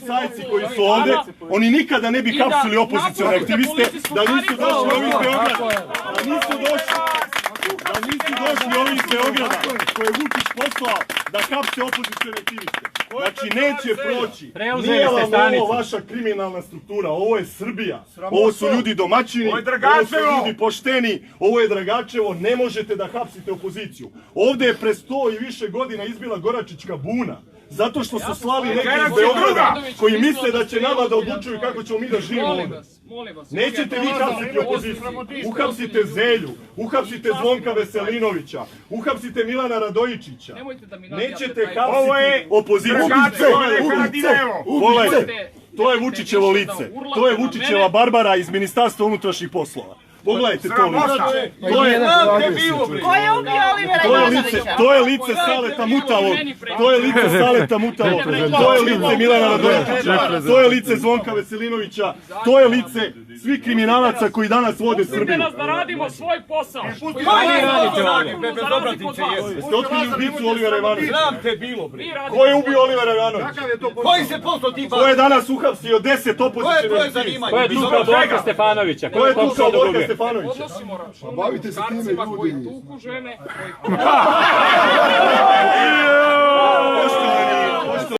policajci koji su ovde, oni nikada ne bi hapsili opozicione aktiviste da nisu došli ovi iz Beograda. Da nisu došli ovi iz Beograda koje je Vučić poslao da hapse opozicione aktiviste. Znači, neće proći. Nije vam ovo vaša kriminalna struktura, ovo je Srbija. Ovo su ljudi domaćini, ovo su ljudi pošteni, ovo je Dragačevo, ne možete da hapsite opoziciju. Ovde je pre 100 i više godina izbila Goračićka buna. Zato što su slali neki iz Beograda koji misle da će nama da odlučuju kako ćemo mi da živimo ovdje. Nećete vi hapsiti opoziciju. Uhapsite Zelju, uhapsite Zvonka Veselinovića, uhapsite Milana Radojičića. Nećete hapsiti opoziciju. Pogledajte, to je Vučićevo lice. To je Vučićeva Barbara iz Ministarstva unutrašnjih poslova. Pogledajte to lice. To je lice Saleta Mutavog. To je lice Saleta Mutavog. To je lice Milana Radojičića. To je lice Zvonka Veselinovića. To je lice svih kriminalaca koji danas vode Srbiju. Pustite nas da radimo svoj posao. Jeste otkrili ubicu Olivera Ivanovića? Znam te bilo, bre. Ko je ubio Olivera Ivanovića? Koji se posto ti bavi? Ko je danas uhapsio 10 opozicionih aktivista? Ko je tukao Borka Stefanovića? Ko je tukao Borka Stefanovića? Odnosimo računa muškarcima koji tuku žene, koji... Poštovani